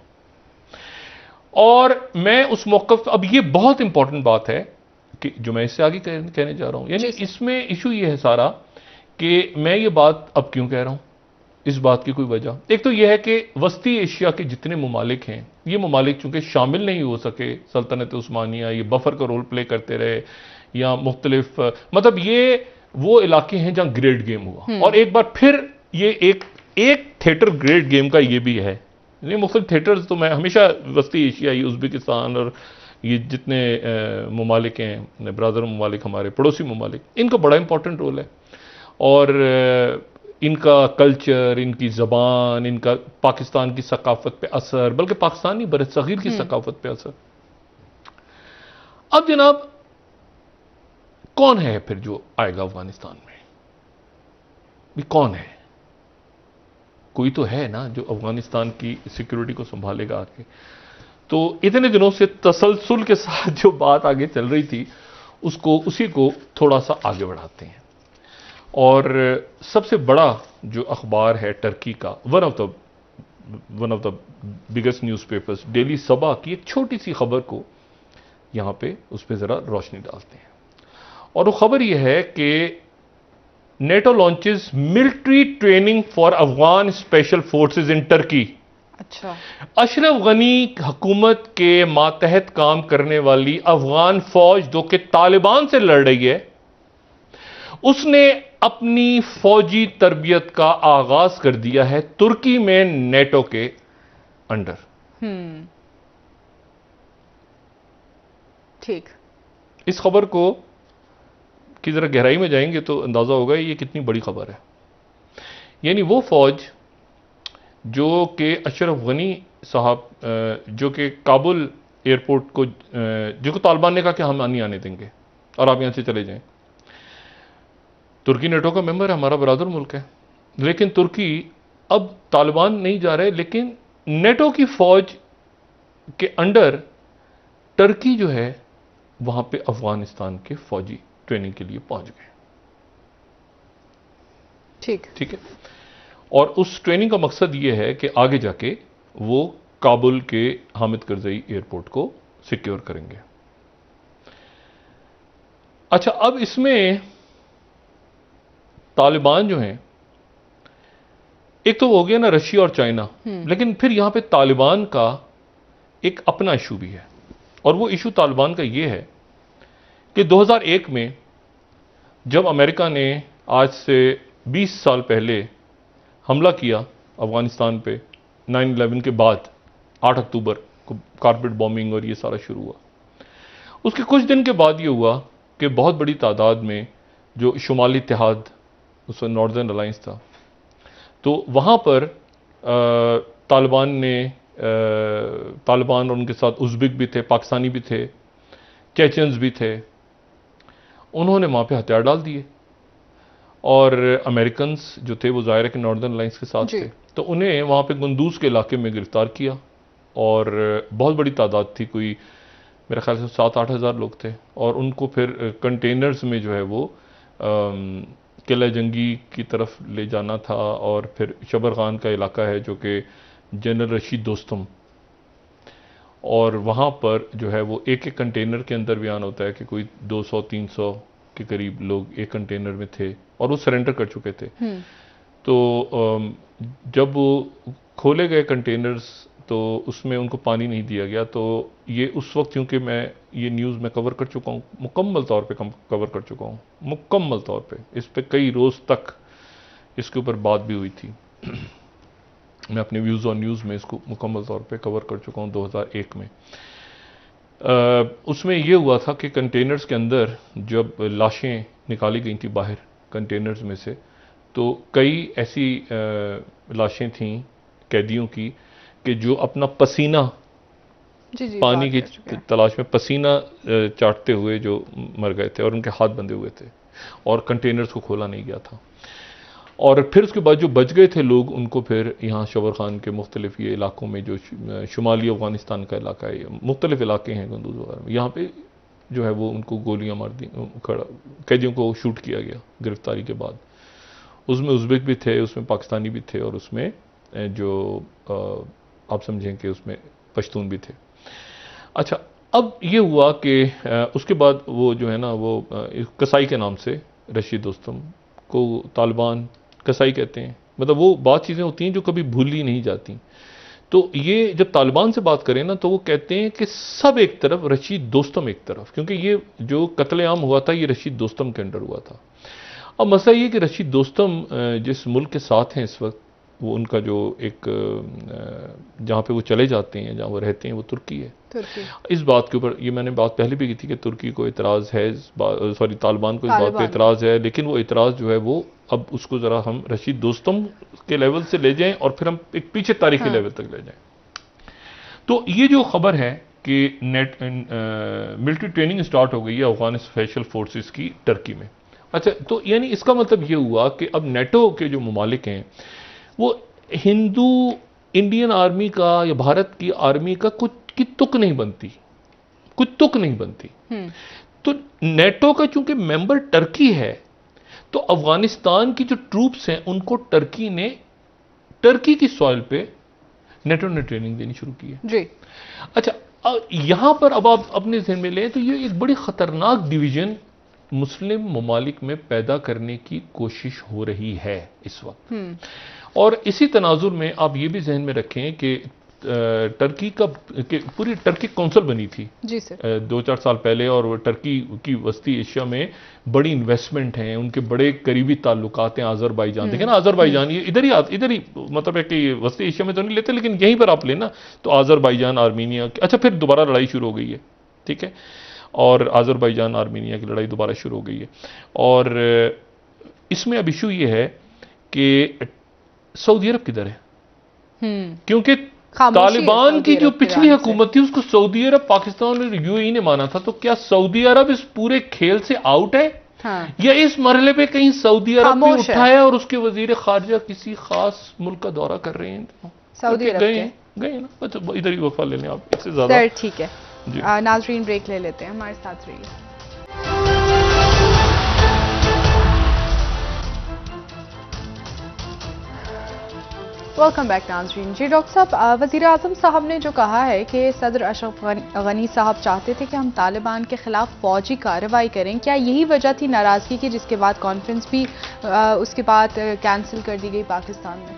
और मैं उस मौकफ, अब ये बहुत इंपॉर्टेंट बात है कि जो मैं इससे आगे कहने जा रहा हूं, यानी इसमें इशू ये है सारा कि मैं ये बात अब क्यों कह रहा हूं, इस बात की कोई वजह। एक तो यह है कि वस्ती एशिया के जितने ममालिक हैं, ये ममालिक चूंकि शामिल नहीं हो सके सल्तनत उस्मानिया, ये बफर का रोल प्ले करते रहे, या मुख्तलिफ, मतलब ये वो इलाके हैं जहां ग्रेट गेम हुआ। और एक बार फिर ये एक थिएटर ग्रेट गेम का ये भी है। मुख्तलिफ थिएटर्स तो मैं हमेशा वस्ती एशियाई, उज़्बेकिस्तान और ये जितने ममालिक हैं, ब्रादर ममालिक, हमारे पड़ोसी ममालिक, इनका बड़ा इंपॉर्टेंट रोल है। और इनका कल्चर, इनकी ज़बान, इनका पाकिस्तान की सकाफत पे असर, बल्कि पाकिस्तान नहीं बरे सगीर की सकाफत पे असर। अब जनाब कौन है फिर जो आएगा अफगानिस्तान में? ये कौन है? कोई तो है ना जो अफगानिस्तान की सिक्योरिटी को संभालेगा आके। तो इतने दिनों से तसलसल के साथ जो बात आगे चल रही थी, उसी को थोड़ा सा आगे बढ़ाते हैं। और सबसे बड़ा जो अखबार है टर्की का, one of the biggest newspapers, Daily Sabah की एक छोटी सी खबर को यहां पे उस पर जरा रोशनी डालते हैं। और वो खबर यह है कि NATO launches military training for Afghan special forces in Turkey। अच्छा, अशरफ गनी हुकूमत के मातहत काम करने वाली अफगान फौज जो कि तालिबान से लड़ रही है, उसने अपनी फौजी तरबियत का आगाज कर दिया है तुर्की में, नेटो के अंडर। ठीक। इस खबर को की जरा गहराई में जाएंगे तो अंदाजा होगा ये कितनी बड़ी खबर है। यानी वो फौज जो कि अशरफ गनी साहब, जो कि काबुल एयरपोर्ट को, जिसको तालिबान ने कहा कि हम नहीं आने देंगे और आप यहां से चले जाएं। तुर्की नेटो का मेंबर है, हमारा बरादर मुल्क है, लेकिन तुर्की अब तालिबान नहीं जा रहे, लेकिन नेटो की फौज के अंडर टर्की जो है वहां पे अफगानिस्तान के फौजी ट्रेनिंग के लिए पहुंच गए। ठीक है। और उस ट्रेनिंग का मकसद यह है कि आगे जाके वो काबुल के हामिद करजई एयरपोर्ट को सिक्योर करेंगे। अच्छा, अब इसमें तालिबान जो हैं, एक तो हो गया ना रशिया और चाइना, लेकिन फिर यहां पे तालिबान का एक अपना इशू भी है। और वो इशू तालिबान का ये है कि 2001 में जब अमेरिका ने आज से 20 साल पहले हमला किया अफगानिस्तान पे, 9/11 के बाद 8 अक्टूबर को कारपेट बॉम्बिंग और ये सारा शुरू हुआ, उसके कुछ दिन के बाद ये हुआ कि बहुत बड़ी तादाद में जो शुमाली इत्तेहाद, उसमें नॉर्दर्न अलायंस था, तो वहाँ पर तालिबान और उनके साथ उज़्बेक भी थे, पाकिस्तानी भी थे, चेचन्स भी थे, उन्होंने वहाँ पे हथियार डाल दिए। और अमेरिकन्स जो थे वो ज़ाहिर है कि नॉर्दर्न अलायंस के साथ थे, तो उन्हें वहाँ पे गुंदूज के इलाके में गिरफ्तार किया। और बहुत बड़ी तादाद थी, कोई मेरे ख्याल से 7-8 हज़ार लोग थे, और उनको फिर कंटेनर्स में जो है वो किला जंगी की तरफ ले जाना था। और फिर शबर खान का इलाका है जो कि जनरल रशीद दोस्तम, और वहाँ पर जो है वो एक एक कंटेनर के अंदर बयान होता है कि कोई 200-300 के करीब लोग एक कंटेनर में थे और वो सरेंडर कर चुके थे। तो जब वो खोले गए कंटेनर्स तो उसमें उनको पानी नहीं दिया गया। तो ये उस वक्त, क्योंकि मैं ये न्यूज़ में कवर कर चुका हूँ, मुकम्मल तौर पे कवर कर चुका हूँ, मुकम्मल तौर पे इस पे कई रोज़ तक इसके ऊपर बात भी हुई थी। मैं अपने व्यूज़ ऑन न्यूज़ में इसको मुकम्मल तौर पे कवर कर चुका हूँ 2001 में। उसमें ये हुआ था कि कंटेनर्स के अंदर जब लाशें निकाली गई थी बाहर कंटेनर्स में से, तो कई ऐसी लाशें थीं कैदियों की कि जो अपना पसीना पानी की तलाश में पसीना चाटते हुए जो मर गए थे और उनके हाथ बंधे हुए थे और कंटेनर्स को खोला नहीं गया था। और फिर उसके बाद जो बच गए थे लोग, उनको फिर यहाँ शबर खान के मुख्तलिफ ये इलाकों में, जो शुमाली अफ़गानिस्तान का इलाका है, मुख्तलिफ इलाके हैं गंदूज वगैरह में, यहाँ पे जो है वो उनको गोलियाँ मार दी, कैदियों को शूट किया गया गिरफ्तारी के बाद। उसमें उज़्बेक भी थे, उसमें पाकिस्तानी भी थे, और उसमें जो आप समझें कि उसमें पश्तून भी थे। अच्छा, अब ये हुआ कि उसके बाद वो जो है ना वो कसाई के नाम से रशीद दोस्तम को तालिबान कसाई कहते हैं। मतलब वो बहुत चीज़ें होती हैं जो कभी भूली नहीं जाती। तो ये जब तालिबान से बात करें ना तो वो कहते हैं कि सब एक तरफ, रशीद दोस्तम एक तरफ, क्योंकि ये जो कत्लेआम हुआ था ये रशीद दोस्तम के अंडर हुआ था। अब मसला ये कि रशीद दोस्तम जिस मुल्क के साथ हैं इस वक्त, वो उनका जो एक जहाँ पे वो चले जाते हैं, जहाँ वो रहते हैं, वो तुर्की है। इस बात के ऊपर ये मैंने बात पहले भी की थी कि तुर्की को इतराज़ है, सॉरी तालिबान को इस बात पे इतराज़ है, लेकिन वो इतराज़ जो है वो अब उसको ज़रा हम रशीद दोस्तम के लेवल से ले जाएं और फिर हम एक पीछे तारीखी लेवल तक ले जाएं। तो ये जो खबर है कि मिलिट्री ट्रेनिंग स्टार्ट हो गई है अफगान स्पेशल फोर्सेस की टर्की में। अच्छा, तो यानी इसका मतलब ये हुआ कि अब नेटो के जो ममालिक हैं वो हिंदू इंडियन आर्मी का या भारत की आर्मी का कुछ की तुक नहीं बनती, कुछ तुक नहीं बनती। तो नेटो का चूंकि मेंबर टर्की है, तो अफगानिस्तान की जो ट्रूप्स हैं उनको टर्की ने, टर्की की सॉइल पे नेटो ने ट्रेनिंग देनी शुरू की है जी। अच्छा, यहां पर अब आप अपने ध्यान में लें तो ये एक बड़ी खतरनाक डिवीजन मुस्लिम ममालिक में पैदा करने की कोशिश हो रही है इस वक्त। और इसी तनाजुर में आप ये भी जहन में रखें कि टर्की का पूरी टर्की कौंसिल बनी थी जी सर 2-4 साल पहले, और वो टर्की की वस्ती एशिया में बड़ी इन्वेस्टमेंट हैं, उनके बड़े करीबी ताल्लुकात हैं आज़रबाईजान। देखें ना, आज़रबाईजान ये इधर ही मतलब है कि वस्ती एशिया में तो नहीं लेते, लेकिन यहीं पर आप लेना तो आज़रबाईजान, आर्मीनिया। अच्छा, फिर दोबारा लड़ाई शुरू हो गई है, ठीक है, और आज़रबाईजान आर्मीनिया की लड़ाई दोबारा शुरू हो गई है। और इसमें अब इशू ये है कि सऊदी अरब किधर है, क्योंकि तालिबान की जो पिछली हुकूमत थी उसको सऊदी अरब, पाकिस्तान और यूएई ने माना था। तो क्या सऊदी अरब इस पूरे खेल से आउट है या इस मरहले पे कहीं सऊदी अरब भी उठा है और उसके वजीर खारजा किसी खास मुल्क का दौरा कर रहे हैं? सऊदी अरब गए ना। अच्छा, इधर ही वफा ले लें आप, इससे ज्यादा ठीक है। नाज़रीन ब्रेक ले लेते हैं, हमारे साथ रहिए। वेलकम बैक नाज़रीन। जी डॉक्टर साहब, वज़ीर आज़म साहब ने जो कहा है कि सदर अशरफ गनी साहब चाहते थे कि हम तालिबान के खिलाफ फौजी कार्रवाई करें, क्या यही वजह थी नाराज़गी की जिसके बाद कॉन्फ्रेंस भी उसके बाद कैंसिल कर दी गई पाकिस्तान में?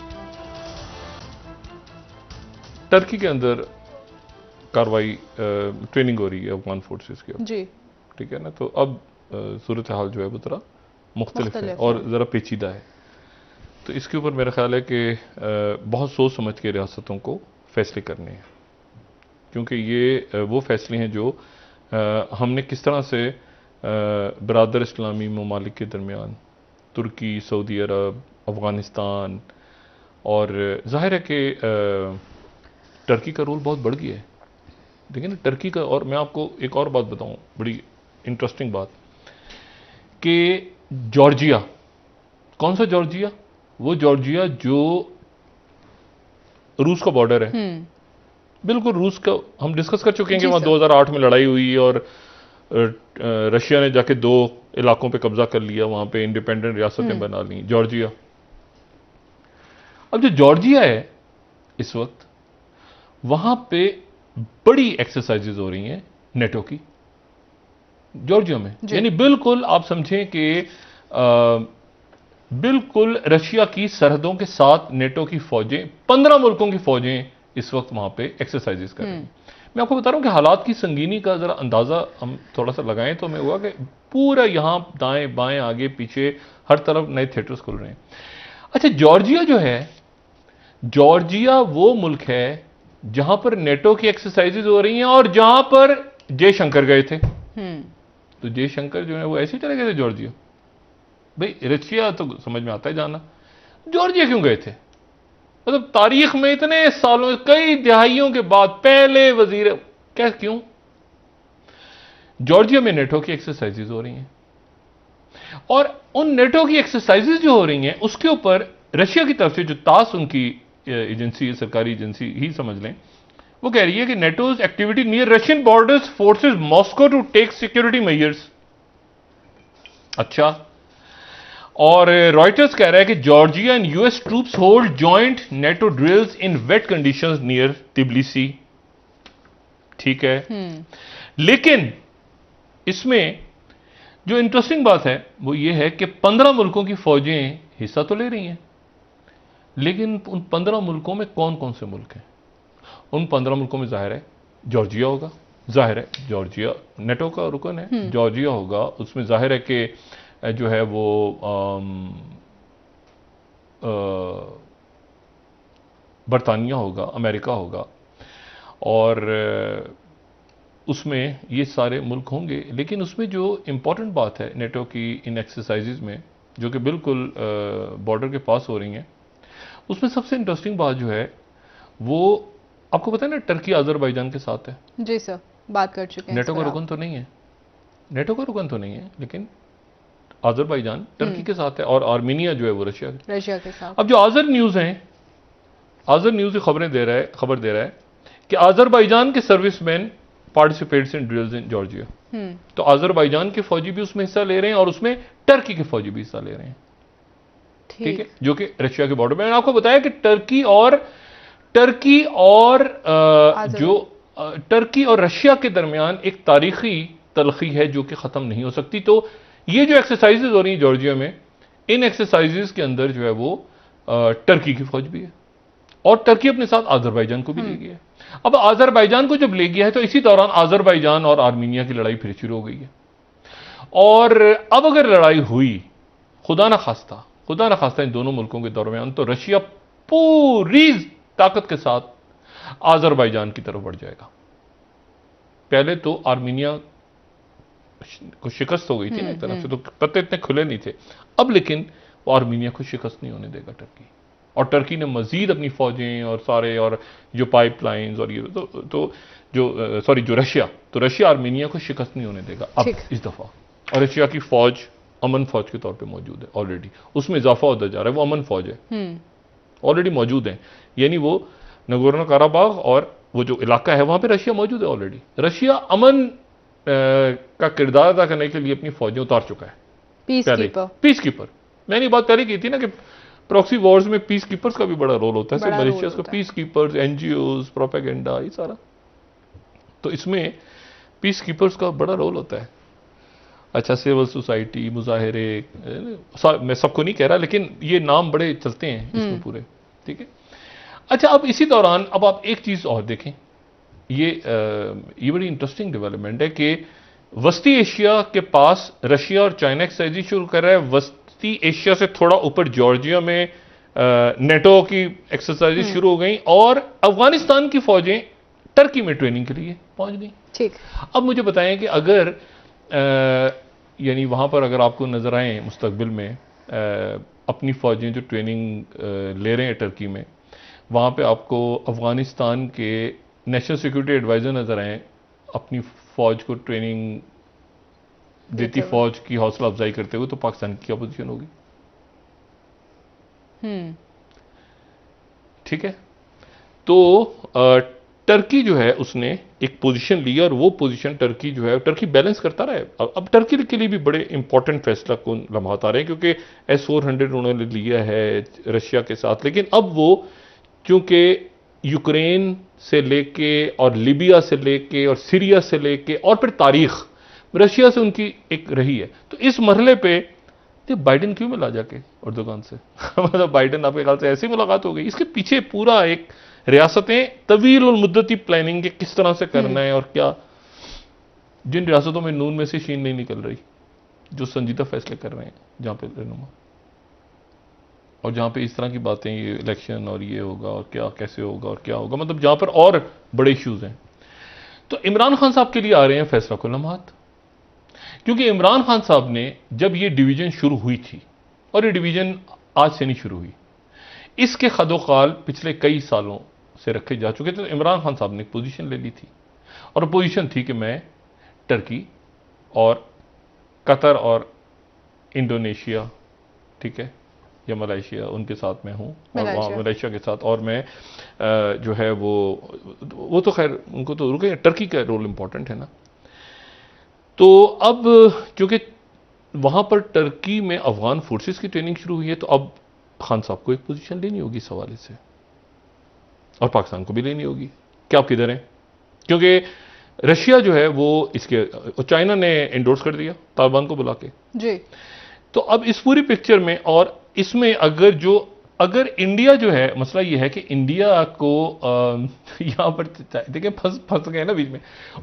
टर्की के अंदर कार्रवाई ट्रेनिंग हो रही है अफगान फोर्सेस की जी, ठीक है ना। तो अब सूरत हाल जो है वो थोड़ा मुख्तलिफ है और ज़रा पेचीदा है। तो इसके ऊपर मेरा ख्याल है कि बहुत सोच समझ के रियासतों को फैसले करने हैं, क्योंकि ये वो फैसले हैं जो हमने किस तरह से बरादर इस्लामी ममालिक के दरमियान, तुर्की, सऊदी अरब, अफ़गानिस्तान, और ज़ाहिर है कि टर्की का रोल बहुत बढ़ गया है। देखिए ना टर्की का। और मैं आपको एक और बात बताऊं, बड़ी इंटरेस्टिंग बात, कि जॉर्जिया, कौन सा जॉर्जिया? वो जॉर्जिया जो रूस का बॉर्डर है, बिल्कुल रूस का हम डिस्कस कर चुके हैं कि जी वहां सर। 2008 में लड़ाई हुई और रशिया ने जाके 2 इलाकों पे कब्जा कर लिया, वहां पे इंडिपेंडेंट रियासतें बना ली, जॉर्जिया। अब जो जॉर्जिया है इस वक्त, वहां पे बड़ी एक्सरसाइजेज हो रही हैं नेटो की जॉर्जिया में। जी। यानी बिल्कुल आप समझें कि बिल्कुल रशिया की सरहदों के साथ नेटो की फौजें, 15 मुल्कों की फौजें इस वक्त वहां पे एक्सरसाइजेस कर रही हैं। मैं आपको बता रहा हूं कि हालात की संगीनी का जरा अंदाजा हम थोड़ा सा लगाएं तो मैं हुआ कि पूरा यहां दाएं बाएं आगे पीछे हर तरफ नए थिएटर्स खुल रहे हैं। अच्छा, जॉर्जिया जो है, जॉर्जिया वो मुल्क है जहां पर नेटो की एक्सरसाइजेज हो रही हैं और जहां पर जयशंकर गए थे। तो जयशंकर जो है वो ऐसे ही चले गए थे जॉर्जिया। भाई रशिया तो समझ में आता है जाना, जॉर्जिया क्यों गए थे? मतलब तारीख में इतने सालों, कई दहाइयों के बाद पहले वजीर, क्या क्यों? जॉर्जिया में नेटो की एक्सरसाइजेज हो रही हैं और उन नेटो की एक्सरसाइजेज जो हो रही हैं उसके ऊपर रशिया की तरफ से जो तास उनकी एजेंसी है, सरकारी एजेंसी ही समझ लें, वो कह रही है कि NATO's activity near Russian borders forces Moscow to take security measures. अच्छा, और रॉयटर्स कह रहा है कि Georgia and US troops hold joint NATO drills in wet conditions near Tbilisi. ठीक है, लेकिन इसमें जो इंटरेस्टिंग बात है वो ये है कि 15 मुल्कों की फौजें हिस्सा तो ले रही हैं, लेकिन उन 15 मुल्कों में कौन कौन से मुल्क हैं? उन 15 मुल्कों में जाहिर है जॉर्जिया होगा, जाहिर है जॉर्जिया नेटो का रुकन है, जॉर्जिया होगा। उसमें जाहिर है कि जो है वो बरतानिया होगा, अमेरिका होगा, और उसमें ये सारे मुल्क होंगे। लेकिन उसमें जो इंपॉर्टेंट बात है नेटो की इन एक्सरसाइजेज में, जो कि बिल्कुल बॉर्डर के पास हो रही हैं, उसमें सबसे इंटरेस्टिंग बात जो है वो आपको पता है ना, टर्की अजरबैजान के साथ है। जी सर, बात कर चुके हैं। नेटो का रुकन तो नहीं है, नेटो का रुकन तो नहीं है, लेकिन अजरबैजान टर्की के साथ है और आर्मीनिया जो है वो रशिया के साथ। अब जो आजर न्यूज है, आजर न्यूज खबर दे रहा है कि अजरबैजान के serviceman participates in drills in Georgia. तो अजरबैजान के फौजी भी उसमें हिस्सा ले रहे हैं और उसमें टर्की के फौजी भी हिस्सा ले रहे हैं। ठीक है, जो कि रशिया के बॉर्डर में। मैंने आपको बताया कि टर्की और रशिया के दरमियान एक तारीखी तलखी है जो कि खत्म नहीं हो सकती। तो ये जो एक्सरसाइजेज हो रही हैं जॉर्जिया में, इन एक्सरसाइजेज के अंदर जो है वो टर्की की फौज भी है और टर्की अपने साथ अजरबैजान को भी ले गया है। अब अजरबैजान को जब ले गया है तो इसी दौरान अजरबैजान और आर्मीनिया की लड़ाई फिर शुरू हो गई है। और अब अगर लड़ाई हुई, खुदा ना खास्ता इन दोनों मुल्कों के दरमियान, तो रशिया पूरी ताकत के साथ अजरबैजान की तरफ बढ़ जाएगा। पहले तो आर्मीनिया को शिकस्त हो गई थी ना एक तरफ से, तो पत्ते इतने खुले नहीं थे। अब लेकिन वो आर्मीनिया को शिकस्त नहीं होने देगा टर्की, और टर्की ने मजीद अपनी फौजें और सारे और जो पाइपलाइंस और ये जो रशिया आर्मीनिया को शिकस्त नहीं होने देगा अब इस दफा। और रशिया की फौज अमन फौज के तौर पे मौजूद है ऑलरेडी, उसमें इजाफा होता जा रहा है, वो अमन फौज है, ऑलरेडी मौजूद है। यानी वो नगोर्नो काराबाग और वो जो इलाका है वहां पे रशिया मौजूद है ऑलरेडी। रशिया अमन का किरदार अदा करने के लिए अपनी फौजें उतार चुका है। पीस कीपर मैंने बात पहले की थी ना कि प्रॉक्सी वॉर्स में पीस कीपर्स का भी बड़ा रोल होता है। मॉरिशस का पीस कीपर्स, एनजीओज, प्रोपेगेंडा, ये सारा, तो इसमें पीस कीपर्स का बड़ा रोल होता है। अच्छा, सिविल सोसाइटी, मुजाहिरे, मैं सबको नहीं कह रहा, लेकिन ये नाम बड़े चलते हैं इसमें पूरे। ठीक है, अच्छा, अब इसी दौरान अब आप एक चीज और देखें, ये बड़ी इंटरेस्टिंग डेवलपमेंट है कि वस्ती एशिया के पास रशिया और चाइना एक्सरसाइज शुरू कर रहा है। वस्ती एशिया से थोड़ा ऊपर जॉर्जिया में नेटो की एक्सरसाइज शुरू हो गई और अफगानिस्तान की फौजें टर्की में ट्रेनिंग के लिए पहुंच गई। ठीक, अब मुझे बताएं कि अगर यानी वहां पर अगर आपको नजर आए मुस्तकबिल में अपनी फौजें जो ट्रेनिंग ले रहे हैं टर्की में, वहां पे आपको अफगानिस्तान के नेशनल सिक्योरिटी एडवाइजर नजर आए अपनी फौज को ट्रेनिंग देती फौज की हौसला अफजाई करते हुए, तो पाकिस्तान की क्या पोजीशन होगी? ठीक है, तो टर्की जो है उसने एक पोजीशन ली और वो पोजीशन टर्की जो है टर्की बैलेंस करता रहा है। अब टर्की के लिए भी बड़े इंपॉर्टेंट फैसला को लम्हात आ रहे हैं क्योंकि S-400 उन्होंने लिया है रशिया के साथ, लेकिन अब वो चूंकि यूक्रेन से लेके और लीबिया से लेके और सीरिया से लेके और फिर तारीख रशिया से उनकी एक रही है, तो इस मरहले पे तो बाइडेन क्यों मिला जाके अर्दोगान से मतलब बाइडेन आपके ख्याल से ऐसी मुलाकात हो गई? इसके पीछे पूरा एक रियासतें तवील और मुद्दती प्लानिंग के किस तरह से करना है और क्या, जिन रियासतों में नून में से शीन नहीं निकल रही, जो संजीदा फैसले कर रहे हैं, जहां पे रहनुमा और जहां पे इस तरह की बातें, ये इलेक्शन और ये होगा और क्या कैसे होगा और क्या होगा, मतलब जहां पर और बड़े इश्यूज हैं। तो इमरान खान साहब के लिए आ रहे हैं फैसला कुल लम्हात, क्योंकि इमरान खान साहब ने जब ये डिवीजन शुरू हुई थी, और ये डिवीजन आज से नहीं शुरू हुई, इसके खदोखाल पिछले कई सालों से रखे जा चुके थे, तो इमरान खान साहब ने एक पोजीशन ले ली थी और पोजीशन थी कि मैं टर्की और कतर और इंडोनेशिया, ठीक है, या मलेशिया, उनके साथ मैं हूं और वहाँ मलेशिया के साथ, और मैं जो है वो तो खैर उनको तो रुके, टर्की का रोल इंपॉर्टेंट है ना। तो अब क्योंकि वहां पर टर्की में अफगान फोर्सेस की ट्रेनिंग शुरू हुई है, तो अब खान साहब को एक पोजीशन लेनी होगी इस हवाले से, और पाकिस्तान को भी लेनी होगी कि आप किधर हैं, क्योंकि रशिया जो है वो इसके, चाइना ने एंडोर्स कर दिया तालिबान को बुला के जी। तो अब इस पूरी पिक्चर में, और इसमें अगर इंडिया जो है, मसला ये है कि इंडिया को यहां पर देखिए फंस गए ना बीच में,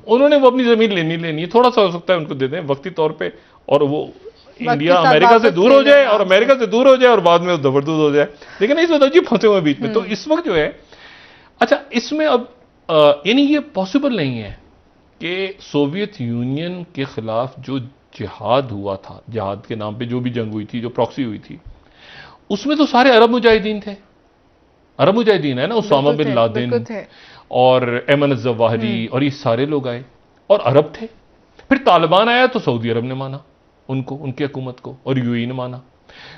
उन्होंने वो अपनी जमीन लेनी है, थोड़ा सा हो सकता है उनको दे दें वक्ती तौर पे, और वो इंडिया अमेरिका से दूर हो जाए और अमेरिका से दूर हो जाए और बाद में जबरदस्त हो जाए, लेकिन इस वजह जी फंसे हुए बीच में। तो इस वक्त जो है, अच्छा इसमें अब यानी ये पॉसिबल नहीं है कि सोवियत यूनियन के खिलाफ जो जिहाद हुआ था, जिहाद के नाम पे जो भी जंग हुई थी, जो प्रॉक्सी हुई थी, उसमें तो सारे अरब मुजाहिदीन थे, अरब मुजाहिदीन है ना, उसामा बिन लादेन और एमन जवाहरी और ये सारे लोग आए और अरब थे। फिर तालिबान आया तो सऊदी अरब ने माना उनको, उनकी हुकूमत को, और यूएई ने माना।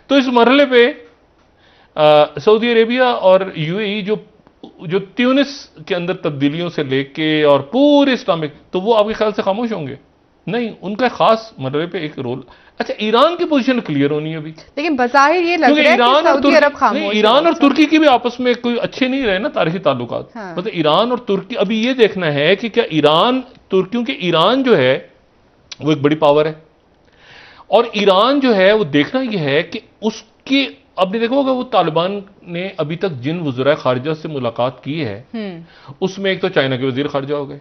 तो इस मरहले पे सऊदी अरेबिया और यूएई जो ट्यूनिस के अंदर तब्दीलियों से लेके और पूरे इस्लामिक, तो वो आपके ख्याल से खामोश होंगे? नहीं, उनका खास मरहले पे एक रोल। अच्छा, ईरान की पोजीशन क्लियर होनी है अभी, लेकिन बज़ाहिर ये लग रहा है कि सऊदी अरब खामोश है। ईरान और तुर्की की भी आपस में कोई अच्छे नहीं रहे ना तारीखी ताल्लुकात। हाँ। मतलब ईरान और तुर्की, अभी ये देखना है कि क्या ईरान तुर्कियों के, ईरान जो है वो एक बड़ी पावर है, और ईरान जो है वो देखना यह है कि उसकी, आपने देखा होगा वो तालिबान ने अभी तक जिन वज़राए खारजा से मुलाकात की है, उसमें एक तो चाइना के वजीर खारजा हो गए,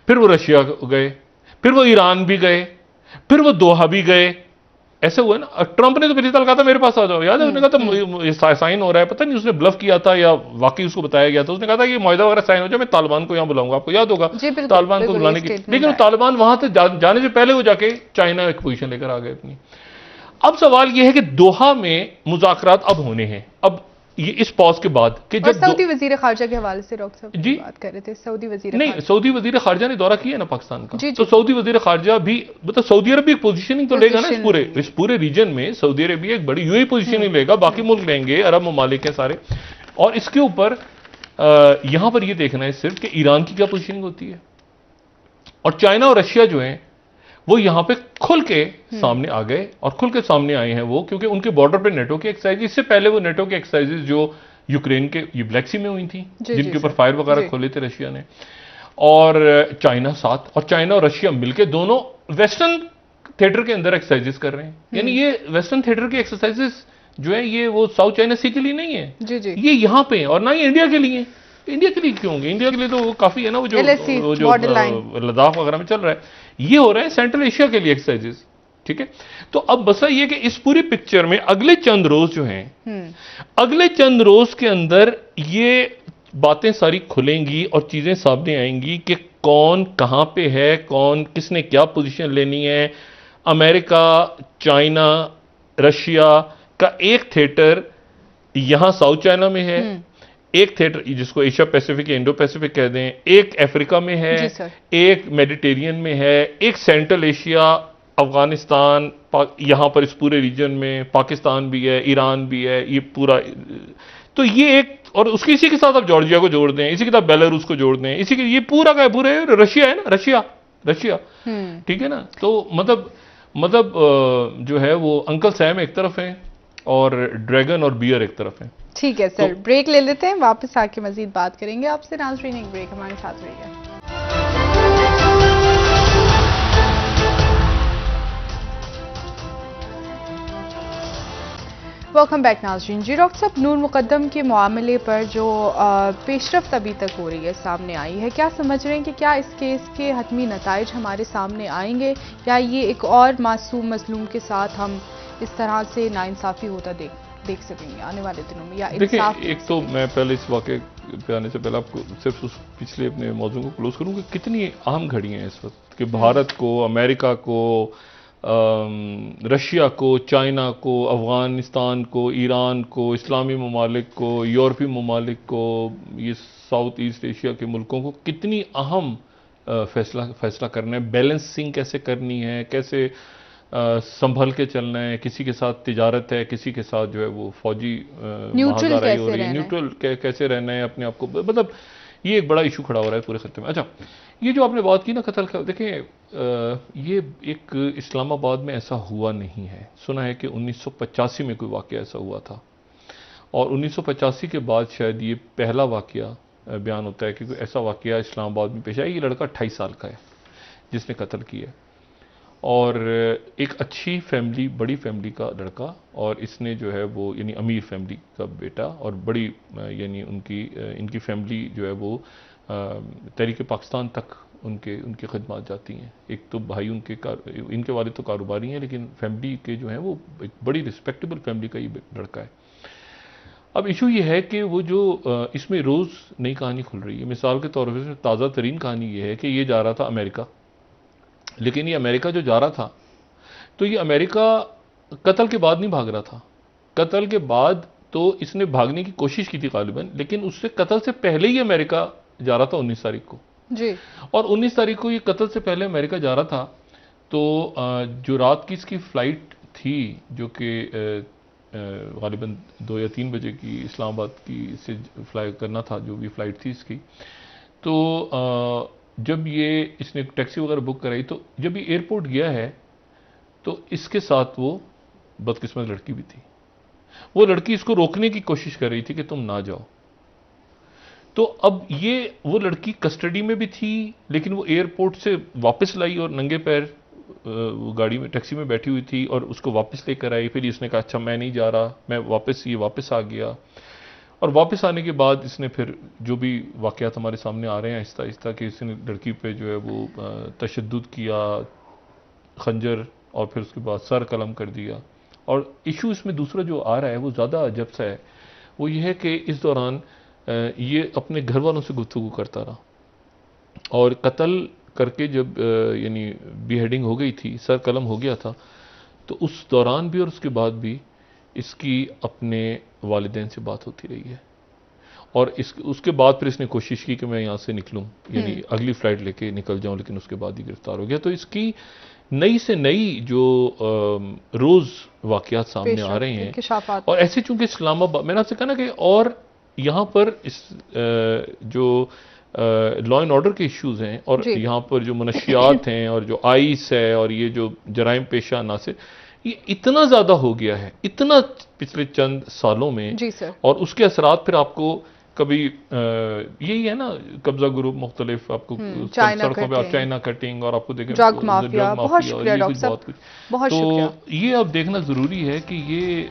फिर वो रशिया गए, फिर वो ईरान भी गए, फिर वो दोहा भी गए, ऐसे हुआ ना। ट्रंप ने तो पिछले साल कहा था मेरे पास आ जाओ, याद है? उसने कहा था साइन हो रहा है, पता नहीं उसने ब्लफ किया था या वाकई उसको बताया गया था, उसने कहा था कि मुआहिदा वगैरह साइन हो जाए, मैं तालिबान को यहां बुलाऊंगा, आपको याद होगा तालिबान को बुलाने की, लेकिन तालिबान वहां से जाने से पहले वो जाके चाइना एक पोजीशन लेकर आ गए अपनी। अब सवाल यह है कि दोहा में मुज़ाकरात अब होने हैं, अब ये इस पॉज के बाद कि जब सऊदी वजीर खारजा के हवाले से डॉक्टर साहब जी बात कर रहे थे, सऊदी वजीर, नहीं, सऊदी वजीर खारजा ने दौरा किया ना पाकिस्तान का, तो सऊदी वजीर खारजा भी, मतलब सऊदी अरब भी एक पोजीशनिंग तो लेगा ना इस पूरे रीजन में। सऊदी अरबिया एक बड़ी यूएई पोजीशनिंग लेगा, बाकी मुल्क लेंगे, अरब ममालिक हैं सारे। और इसके ऊपर यहां पर यह देखना है सिर्फ कि ईरान की क्या पोजीशनिंग होती है, और चाइना और रशिया जो है वो यहां पे खुल के सामने आ गए, और खुल के सामने आए हैं वो, क्योंकि उनके बॉर्डर पे नेटो की एक्सरसाइज, इससे पहले वो नेटो की एक्सरसाइजेज जो यूक्रेन के ये ब्लैक सी में हुई थी, जिनके ऊपर फायर वगैरह खोले थे रशिया ने, और चाइना साथ, और चाइना और रशिया मिलकर दोनों वेस्टर्न थिएटर के अंदर एक्सरसाइजेज कर रहे हैं। यानी ये वेस्टर्न थिएटर की एक्सरसाइजेज जो है ये वो साउथ चाइना सी के लिए नहीं है, ये यहां पे, और ना ही इंडिया के लिए। इंडिया के लिए क्यों होंगे? इंडिया के लिए तो वो काफी है ना, वो जो लद्दाख वगैरह में चल रहा है, ये हो रहा है सेंट्रल एशिया के लिए एक्सरसाइजेस, ठीक है। तो अब बस ये कि इस पूरी पिक्चर में अगले चंद रोज जो हैं, अगले चंद रोज के अंदर ये बातें सारी खुलेंगी और चीजें सामने आएंगी कि कौन कहां पे है, कौन किसने क्या पोजीशन लेनी है। अमेरिका, चाइना, रशिया का एक थिएटर यहां साउथ चाइना में है, एक थिएटर जिसको एशिया पैसिफिक या इंडो पैसिफिक कह दें, एक अफ्रीका में है, एक मेडिटेरियन में है, एक सेंट्रल एशिया, अफगानिस्तान, यहां पर इस पूरे रीजन में पाकिस्तान भी है, ईरान भी है, ये पूरा। तो ये एक, और उसके इसी के साथ आप जॉर्जिया को जोड़ दें, इसी के साथ बेलारूस को जोड़ दें, इसी के ये पूरा का पूरे रशिया है ना, रशिया रशिया ठीक है ना। तो मतलब जो है वो अंकल सैम एक तरफ है और ड्रैगन और बियर एक तरफ है। ठीक है सर, ब्रेक ले लेते हैं, वापस आके मजीद बात करेंगे आपसे। नाज़रीन एक ब्रेक, हमारे साथ रहिए। वेलकम बैक नाज़रीन। जी डॉक्टर साहब, नूर मुकद्दम के मामले पर जो पेशरफ्त अभी तक हो रही है, सामने आई है, क्या समझ रहे हैं कि क्या इस केस के हतमी नताइज हमारे सामने आएंगे या ये एक और मासूम मजलूम के साथ हम इस तरह से नाइंसाफ़ी होता देख सकेंगे आने वाले दिनों में? या देखिए, एक तो मैं पहले इस वाक़े पे आने से पहले आपको सिर्फ उस पिछले अपने मौजू को क्लोज करूँ कि कितनी अहम घड़ी हैं इस वक्त कि भारत को, अमेरिका को, रशिया को, चाइना को, अफ़गानिस्तान को, ईरान को, इस्लामी ममालिक को, यूरोपीय ममालिक को, ये साउथ ईस्ट एशिया के मुल्कों को कितनी अहम फैसला करना है, बैलेंसिंग कैसे करनी है, कैसे संभल के चलना है, किसी के साथ तिजारत है, किसी के साथ जो है वो फौजी महादाराई हो रही है, न्यूट्रल कैसे रहना है अपने आप को, मतलब ये एक बड़ा इशू खड़ा हो रहा है पूरे खत्ते में। अच्छा, ये जो आपने बात की ना कत्ल का, देखें ये एक इस्लामाबाद में ऐसा हुआ नहीं है। सुना है कि 1985 में कोई वाक़या ऐसा हुआ था और 1985 के बाद शायद ये पहला वाक़या बयान होता है कि कोई ऐसा वाक़या इस्लामाबाद में पेश आया। ये लड़का 28 साल का है जिसने कत्ल किया और एक अच्छी फैमिली, बड़ी फैमिली का लड़का, और इसने जो है वो यानी अमीर फैमिली का बेटा और बड़ी यानी इनकी फैमिली जो है वो तहरीक पाकिस्तान तक उनकी खिदमत जाती हैं। एक तो भाई इनके वालिद तो कारोबारी हैं, लेकिन फैमिली के जो हैं वो एक बड़ी रिस्पेक्टेबल फैमिली का ये लड़का है। अब इशू ये है कि वो जो इसमें रोज़ नई कहानी खुल रही है। मिसाल के तौर पर ताज़ा तरीन कहानी ये है कि ये जा रहा था अमेरिका, लेकिन ये अमेरिका जो जा रहा था तो ये अमेरिका कत्ल के बाद नहीं भाग रहा था। कत्ल के बाद तो इसने भागने की कोशिश की थी गालिबन, लेकिन उससे कत्ल से पहले ही अमेरिका जा रहा था 19 तारीख को जी। और 19 तारीख को ये कत्ल से पहले अमेरिका जा रहा था। तो जो रात की इसकी फ़्लाइट थी जो कि गालिबन 2 या 3 बजे की इस्लामाबाद की से फ्लाई करना था, जो भी फ़्लाइट थी इसकी, तो जब ये इसने टैक्सी वगैरह बुक कराई तो जब ये एयरपोर्ट गया है तो इसके साथ वो बदकिस्मत लड़की भी थी। वो लड़की इसको रोकने की कोशिश कर रही थी कि तुम ना जाओ। तो अब ये वो लड़की कस्टडी में भी थी, लेकिन वो एयरपोर्ट से वापस लाई और नंगे पैर वो गाड़ी में, टैक्सी में बैठी हुई थी और उसको वापस लेकर आई। फिर इसने कहा अच्छा मैं नहीं जा रहा, मैं वापस आ गया। और वापस आने के बाद इसने फिर जो भी वाक़यात हमारे सामने आ रहे हैं आहिस्ता आहिस्ता कि इसने लड़की पे जो है वो तशद्दुद किया, खंजर, और फिर उसके बाद सर कलम कर दिया। और इशू इसमें दूसरा जो आ रहा है वो ज़्यादा अजब सा है, वो ये है कि इस दौरान ये अपने घर वालों से गुफ्तगू करता रहा और कत्ल करके जब यानी बीहेडिंग हो गई थी, सर कलम हो गया था, तो उस दौरान भी और उसके बाद भी इसकी अपने वालिदैन से बात होती रही है। और उसके बाद फिर इसने कोशिश की कि मैं यहाँ से निकलूँ, यानी अगली फ़्लाइट लेके निकल जाऊँ, लेकिन उसके बाद ही गिरफ्तार हो गया। तो इसकी नई से नई जो रोज़ वाक़यात सामने आ रहे हैं। और ऐसे चूंकि इस्लामाबाद, मैंने आपसे कहा ना कि और यहाँ पर इस जो लॉ एंड ऑर्डर के इश्यूज़ हैं और यहाँ पर जो मनशियात हैं और जो आइस है और ये जो जराइम पेशा नासिर, ये इतना ज़्यादा हो गया है, इतना पिछले चंद सालों में जी सर। और उसके असरात फिर आपको कभी यही है ना, कब्जा ग्रुप मुख्तलिफ, आपको सड़कों पे आप चाइना कटिंग और आपको देखें ड्रग माफिया, बहुत शुक्रिया डॉक्टर साहब, बहुत शुक्रिया। तो ये अब देखना ज़रूरी है कि ये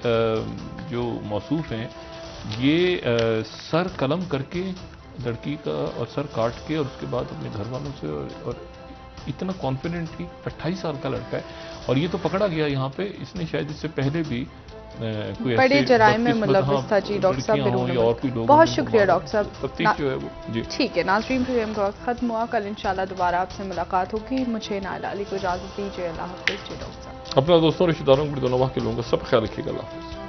जो मौसूफ हैं ये सर कलम करके लड़की का और सर काट के और उसके बाद अपने घर वालों से और इतना कॉन्फिडेंटली 28 साल का लड़का है और ये तो पकड़ा गया यहाँ पे। इसने शायद इससे पहले भी कोई बड़े जराइम में मुलव्वस था। जी डॉक्टर साहब, बहुत शुक्रिया डॉक्टर साहब। तफ्तीश जो है वो जी ठीक है। नाज़रीन, प्रोग्राम का वक्त खत्म हुआ, कल इंशाल्लाह दोबारा आपसे मुलाकात होगी। मुझे नाइला अली को इजाज़त दीजिए। अल्लाह हाफ़िज़। जी डॉक्टर साहब, अपना दोस्तों रिश्तेदारों के दोनों के लोगों का सब ख्याल रखिएगा। अल्लाह हाफ़िज़।